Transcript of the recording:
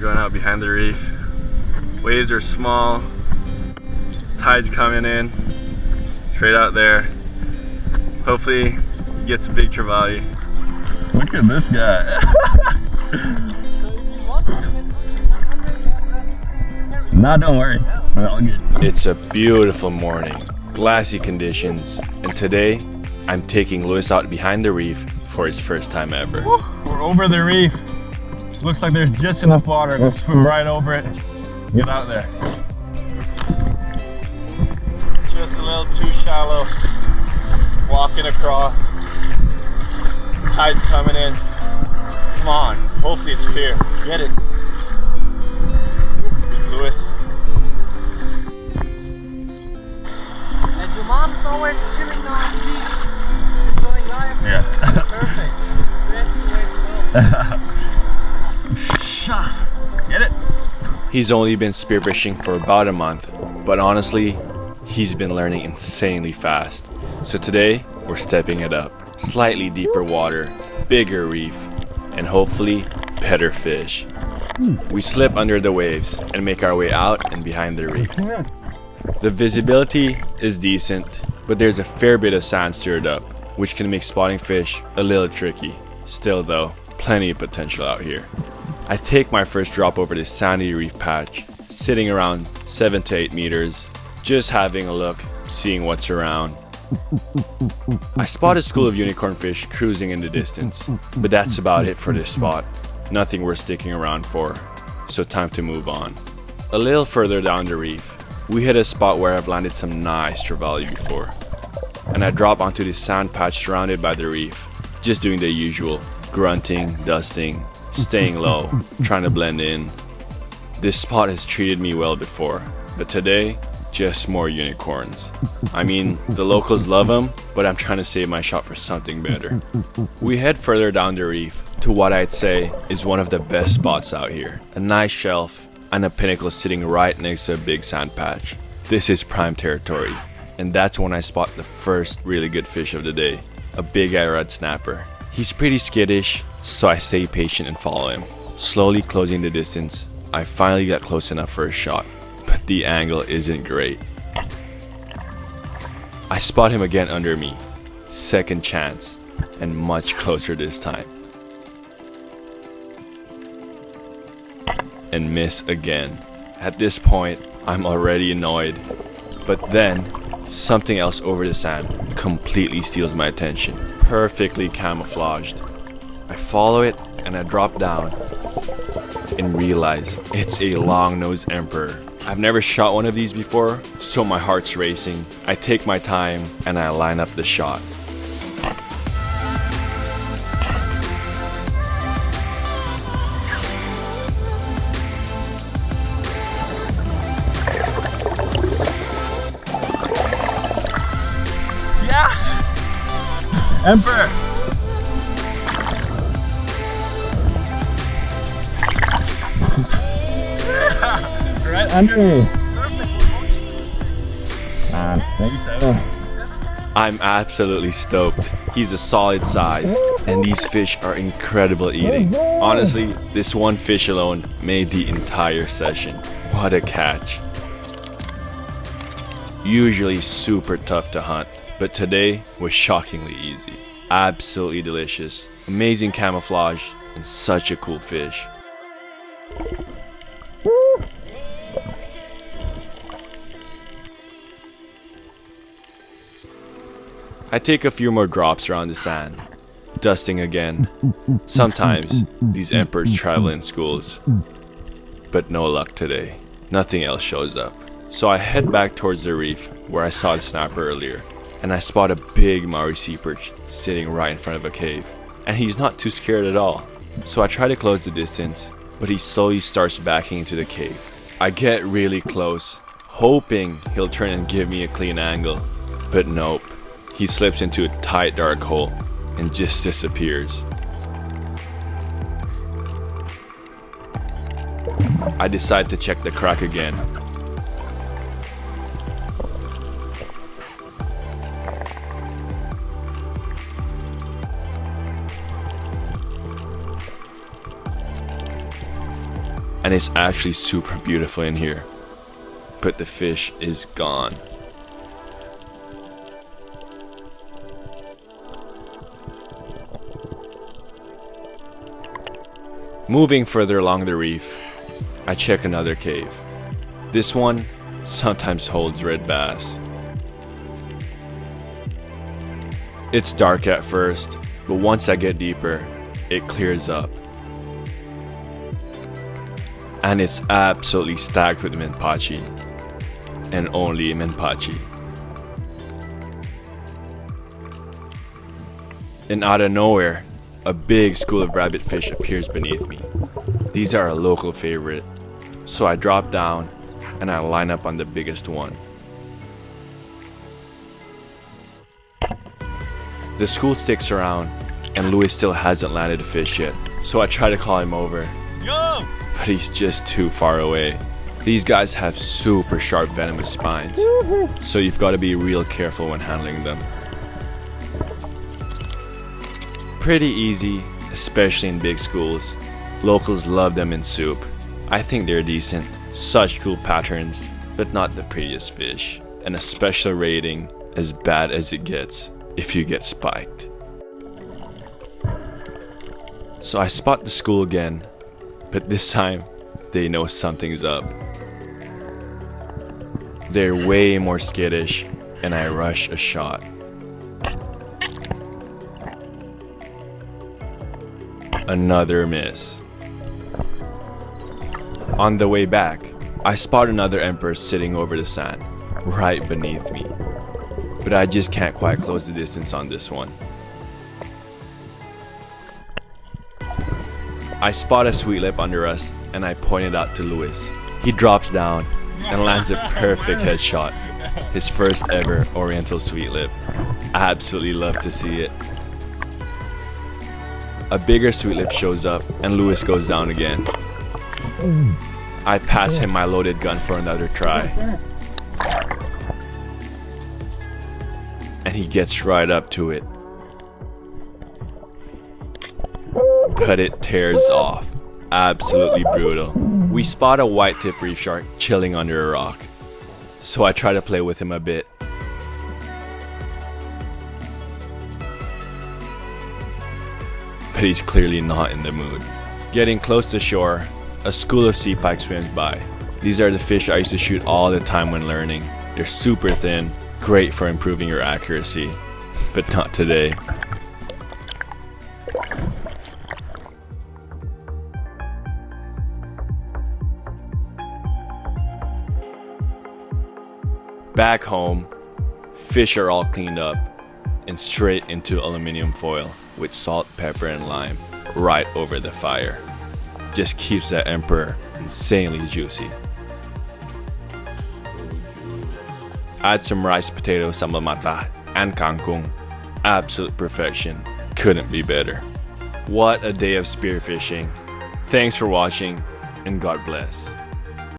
going out behind the reef. Waves are small, tide's coming in, straight out there. Hopefully he gets a big trevally. Look at this guy. Nah, don't worry. All good. It's a beautiful morning, glassy conditions, and today I'm taking Lewis out behind the reef for his first time ever. Woo, we're over the reef. Looks like there's just enough water to swim right over it. Get out there. Just a little too shallow. Walking across. Tide's coming in. Come on. Hopefully it's clear. Get it. Lewis. And your mom's always chilling on the beach. Enjoying life. Yeah. Perfect. That's the way to go. Get it? He's only been spearfishing for about a month, but honestly, he's been learning insanely fast. So today, we're stepping it up. Slightly deeper water, bigger reef, and hopefully, better fish. We slip under the waves and make our way out and behind the reef. The visibility is decent, but there's a fair bit of sand stirred up, which can make spotting fish a little tricky. Still though, plenty of potential out here. I take my first drop over this sandy reef patch, sitting around 7 to 8 meters, just having a look, seeing what's around. I spot a school of unicorn fish cruising in the distance, but that's about it for this spot. Nothing worth sticking around for, so time to move on. A little further down the reef, we hit a spot where I've landed some nice trevally before, and I drop onto this sand patch surrounded by the reef, just doing the usual, grunting, dusting, staying low, trying to blend in. This spot has treated me well before, but today, just more unicorns. I mean, the locals love them, but I'm trying to save my shot for something better. We head further down the reef to what I'd say is one of the best spots out here. A nice shelf and a pinnacle sitting right next to a big sand patch. This is prime territory, and that's when I spot the first really good fish of the day, a big red snapper. He's pretty skittish, so I stay patient and follow him. Slowly closing the distance, I finally got close enough for a shot, but the angle isn't great. I spot him again under me, second chance, and much closer this time. And miss again. At this point, I'm already annoyed, but then something else over the sand completely steals my attention, perfectly camouflaged. I follow it and I drop down and realize it's a long-nosed emperor. I've never shot one of these before, so my heart's racing. I take my time and I line up the shot. Yeah! Emperor! Right under me. I'm absolutely stoked. He's a solid size, and these fish are incredible eating. Honestly, this one fish alone made the entire session. What a catch. Usually super tough to hunt, but today was shockingly easy. Absolutely delicious, amazing camouflage, and such a cool fish. I take a few more drops around the sand, dusting again. Sometimes these emperors travel in schools, but no luck today. Nothing else shows up. So I head back towards the reef where I saw the snapper earlier, and I spot a big Maori sea perch sitting right in front of a cave. And he's not too scared at all. So I try to close the distance, but he slowly starts backing into the cave. I get really close, hoping he'll turn and give me a clean angle, but nope. He slips into a tight dark hole and just disappears. I decide to check the crack again. and it's actually super beautiful in here. But the fish is gone. Moving further along the reef, I check another cave. This one sometimes holds red bass. It's dark at first, but once I get deeper, it clears up. And it's absolutely stacked with menpachi, and only menpachi. And out of nowhere, a big school of rabbitfish appears beneath me. These are a local favorite, so I drop down and I line up on the biggest one. The school sticks around and Louis still hasn't landed a fish yet, so I try to call him over, but he's just too far away. These guys have super sharp venomous spines, so you've got to be real careful when handling them. Pretty easy, especially in big schools. Locals love them in soup. I think they're decent. Such cool patterns, but not the prettiest fish. And a special rating, as bad as it gets if you get spiked. So I spot the school again, but this time they know something's up. They're way more skittish, and I rush a shot. Another miss. On the way back, I spot another emperor sitting over the sand, right beneath me. But I just can't quite close the distance on this one. I spot a sweet lip under us, and I point it out to Louis. He drops down and lands a perfect headshot. His first ever oriental sweet lip. I absolutely love to see it. A bigger sweet lip shows up and Louis goes down again. I pass him my loaded gun for another try. And he gets right up to it. But it tears off. Absolutely brutal. We spot a white tip reef shark chilling under a rock. So I try to play with him a bit. But he's clearly not in the mood. Getting close to shore, a school of sea pike swims by. These are the fish I used to shoot all the time when learning. They're super thin, great for improving your accuracy, but not today. Back home, fish are all cleaned up and straight into aluminum foil with salt, pepper, and lime right over the fire. Just keeps that emperor insanely juicy. Add some rice, potato, sambal mata, and kangkong. Absolute perfection. Couldn't be better. What a day of spearfishing. Thanks for watching, and God bless.